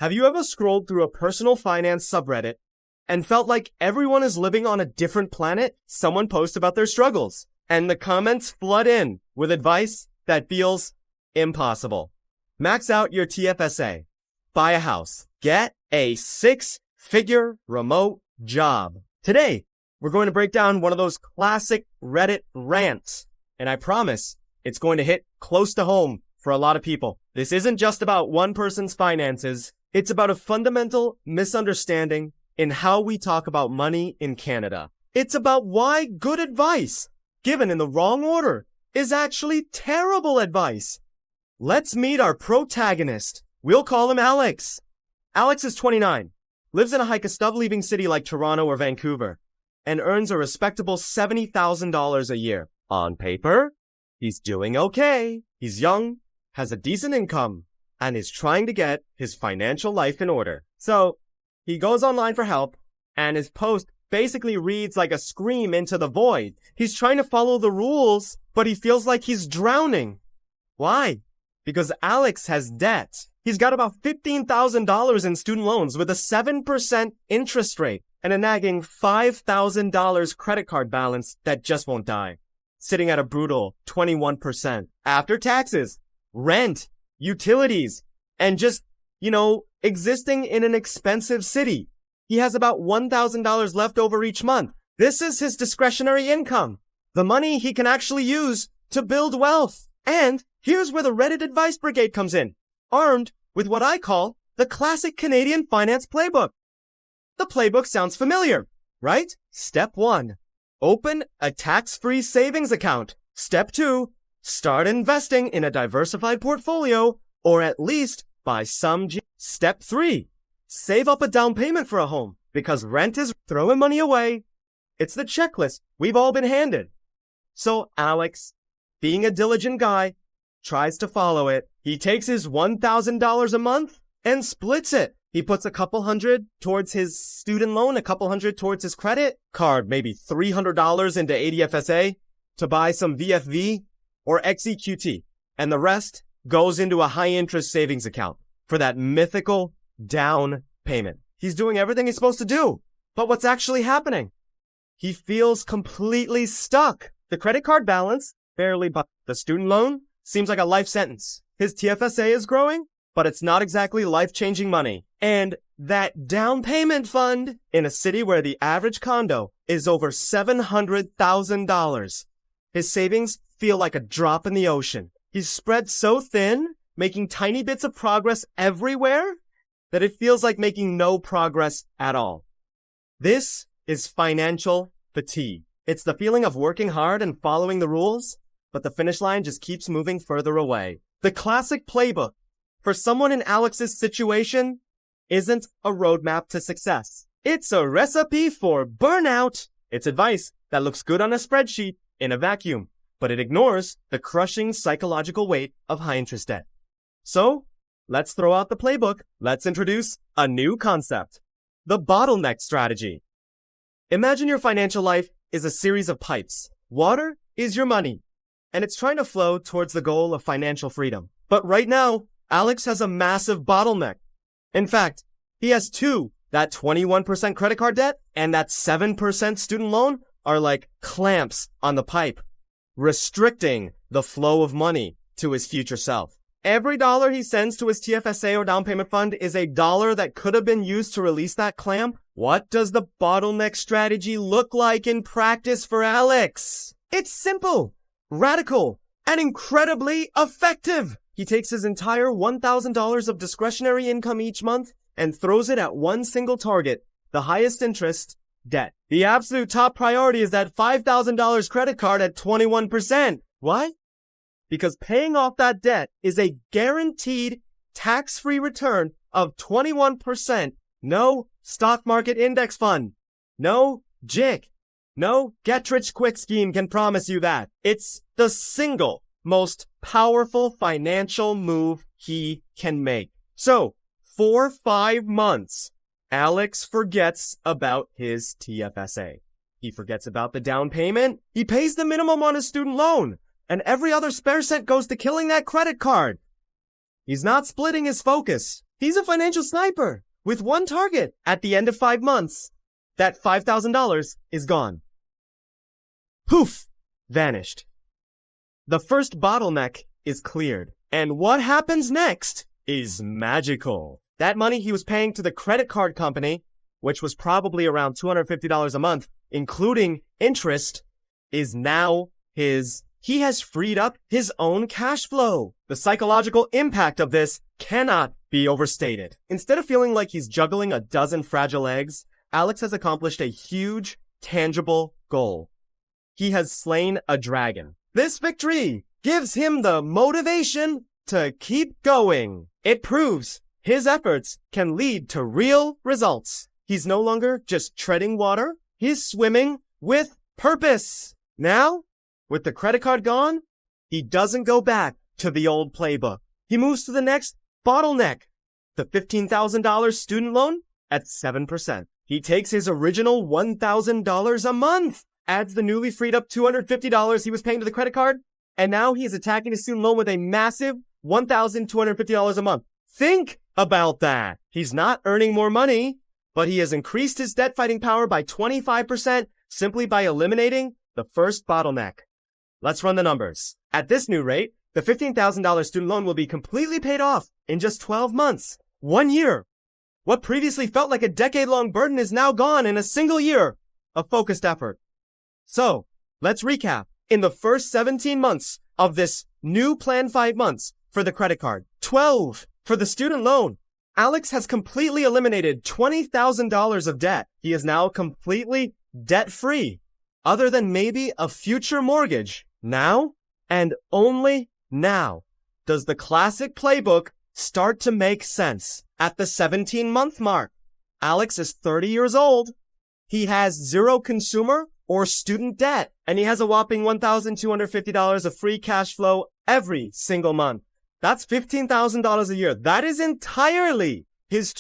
Have you ever scrolled through a personal finance subreddit and felt like everyone is living on a different planet? Someone posts about their struggles, and the comments flood in with advice that feels impossible. Max out your TFSA. Buy a house. Get a 6-figure remote job. Today, we're going to break down one of those classic Reddit rants, and I promise it's going to hit close to home for a lot of people. This isn't just about one person's finances. It's about a fundamental misunderstanding in how we talk about money in Canada. It's about why good advice, given in the wrong order, is actually terrible advice. Let's meet our protagonist. We'll call him Alex. Alex is 29, lives in a hike-a-stub-leaving city like Toronto or Vancouver, and earns a respectable $70,000 a year. On paper, he's doing okay. He's young, has a decent income, and is trying to get his financial life in order. So, he goes online for help, and his post basically reads like a scream into the void. He's trying to follow the rules, but he feels like he's drowning. Why? Because Alex has debt. He's got about $15,000 in student loans with a 7% interest rate and a nagging $5,000 credit card balance that just won't die, sitting at a brutal 21% after taxes, rent, utilities, and just, existing in an expensive city. He has about $1,000 left over each month. This is his discretionary income, the money he can actually use to build wealth. And here's where the Reddit Advice Brigade comes in, armed with what I call the classic Canadian finance playbook. The playbook sounds familiar, right? Step 1, open a tax-free savings account. Step 2, start investing in a diversified portfolio, or at least buy some. Step 3, save up a down payment for a home, because rent is throwing money away. It's the checklist we've all been handed. So Alex, being a diligent guy, tries to follow it. He takes his $1,000 a month and splits it. He puts a couple hundred towards his student loan, a couple hundred towards his credit card, maybe $300 into TFSA to buy some VFV or XEQT, and the rest goes into a high-interest savings account for that mythical down payment. He's doing everything he's supposed to do, but what's actually happening? He feels completely stuck. The credit card balance barely, but the student loan seems like a life sentence. His TFSA is growing, but it's not exactly life-changing money. And that down payment fund in a city where the average condo is over $700,000. His savings feel like a drop in the ocean. He's spread so thin, making tiny bits of progress everywhere, that it feels like making no progress at all. This is financial fatigue. It's the feeling of working hard and following the rules, but the finish line just keeps moving further away. The classic playbook for someone in Alex's situation isn't a roadmap to success. It's a recipe for burnout. It's advice that looks good on a spreadsheet in a vacuum, but it ignores the crushing psychological weight of high-interest debt. So, let's throw out the playbook. Let's introduce a new concept, the Bottleneck Strategy. Imagine your financial life is a series of pipes. Water is your money, and it's trying to flow towards the goal of financial freedom. But right now, Alex has a massive bottleneck. In fact, he has two. That 21% credit card debt and that 7% student loan are like clamps on the pipe, restricting the flow of money to his future self. Every dollar he sends to his TFSA or down payment fund is a dollar that could have been used to release that clamp. What does the bottleneck strategy look like in practice for Alex? It's simple, radical, and incredibly effective. He takes his entire $1,000 of discretionary income each month and throws it at one single target, the highest interest, debt. The absolute top priority is that $5,000 credit card at 21%. Why? Because paying off that debt is a guaranteed tax-free return of 21%. No stock market index fund. No JIC. No get-rich-quick scheme can promise you that. It's the single most powerful financial move he can make. So, for 5 months, Alex forgets about his TFSA. He forgets about the down payment. He pays the minimum on his student loan. And every other spare cent goes to killing that credit card. He's not splitting his focus. He's a financial sniper with one target. At the end of 5 months, that $5,000 is gone. Poof! Vanished. The first bottleneck is cleared. And what happens next is magical. That money he was paying to the credit card company, which was probably around $250 a month, including interest, is now his. He has freed up his own cash flow. The psychological impact of this cannot be overstated. Instead of feeling like he's juggling a dozen fragile eggs, Alex has accomplished a huge, tangible goal. He has slain a dragon. This victory gives him the motivation to keep going. It proves his efforts can lead to real results. He's no longer just treading water. He's swimming with purpose. Now, with the credit card gone, he doesn't go back to the old playbook. He moves to the next bottleneck, the $15,000 student loan at 7%. He takes his original $1,000 a month, adds the newly freed up $250 he was paying to the credit card, and now he is attacking his student loan with a massive $1,250 a month. Think about that. He's not earning more money, but he has increased his debt fighting power by 25% simply by eliminating the first bottleneck. Let's run the numbers. At this new rate, the $15,000 student loan will be completely paid off in just 12 months. 1 year. What previously felt like a decade-long burden is now gone in a single year of focused effort. So, let's recap. In the first 17 months of this new planned 5 months for the credit card, 12 for the student loan, Alex has completely eliminated $20,000 of debt. He is now completely debt-free, other than maybe a future mortgage. Now, and only now, does the classic playbook start to make sense. At the 17-month mark, Alex is 30 years old. He has zero consumer or student debt, and he has a whopping $1,250 of free cash flow every single month. That's $15,000 a year. That is entirely his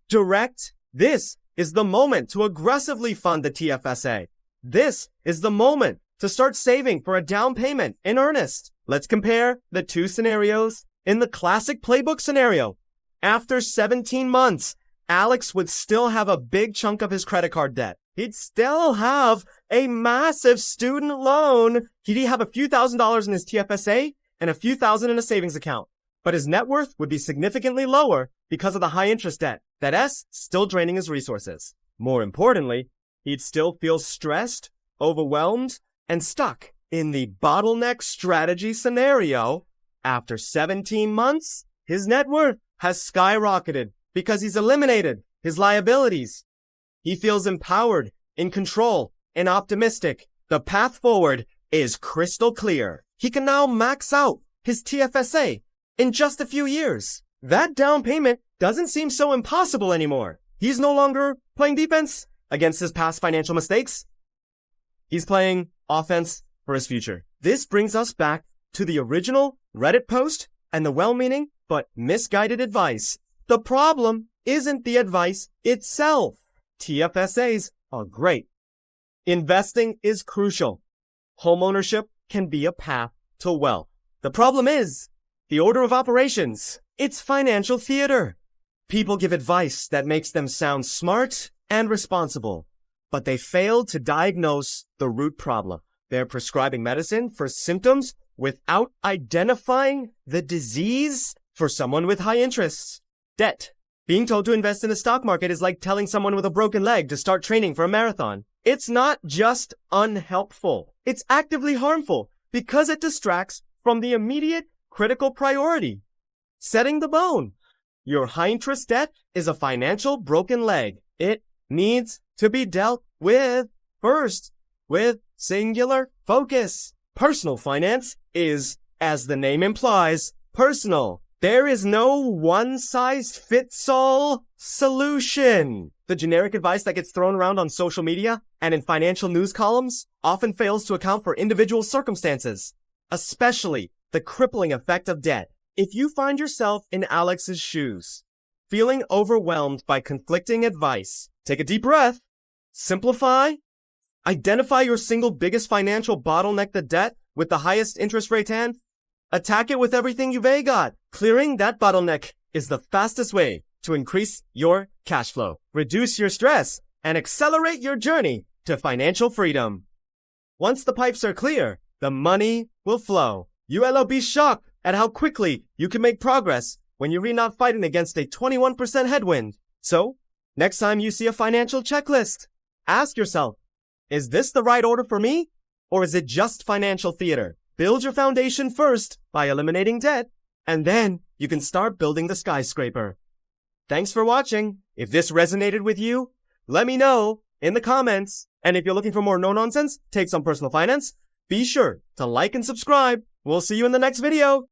direct. This is the moment to aggressively fund the TFSA. This is the moment to start saving for a down payment in earnest. Let's compare the two scenarios. In the classic playbook scenario, after 17 months, Alex would still have a big chunk of his credit card debt. He'd still have a massive student loan. He'd have a few $1,000s in his TFSA and a few thousand in a savings account. But his net worth would be significantly lower because of the high interest debt. That S still draining his resources. More importantly, he'd still feel stressed, overwhelmed, and stuck. In the bottleneck strategy scenario, after 17 months, his net worth has skyrocketed because he's eliminated his liabilities. He feels empowered, in control, and optimistic. The path forward is crystal clear. He can now max out his TFSA in just a few years. That down payment doesn't seem so impossible anymore. He's no longer playing defense against his past financial mistakes. He's playing offense for his future. This brings us back to the original Reddit post and the well-meaning but misguided advice. The problem isn't the advice itself. TFSAs are great. Investing is crucial. Homeownership can be a path to wealth. The problem is the order of operations. It's financial theater. People give advice that makes them sound smart and responsible, but they fail to diagnose the root problem. They're prescribing medicine for symptoms without identifying the disease. For someone with high interests, debt. Being told to invest in the stock market is like telling someone with a broken leg to start training for a marathon. It's not just unhelpful. It's actively harmful because it distracts from the immediate critical priority. Setting the bone. Your high interest debt is a financial broken leg. It needs to be dealt with first with singular focus. Personal finance is, as the name implies, personal. There is no one-size-fits-all solution. The generic advice that gets thrown around on social media and in financial news columns often fails to account for individual circumstances, especially the crippling effect of debt. If you find yourself in Alex's shoes, feeling overwhelmed by conflicting advice, take a deep breath, simplify, identify your single biggest financial bottleneck, the debt with the highest interest rate, and attack it with everything you've got. Clearing that bottleneck is the fastest way to increase your cash flow, reduce your stress, and accelerate your journey to financial freedom. Once the pipes are clear, the money will flow. You'll be shocked at how quickly you can make progress when you're not fighting against a 21% headwind. So, next time you see a financial checklist, ask yourself, is this the right order for me? Or is it just financial theater? Build your foundation first by eliminating debt, and then you can start building the skyscraper. Thanks for watching. If this resonated with you, let me know in the comments. And if you're looking for more no-nonsense takes on personal finance, be sure to like and subscribe. We'll see you in the next video.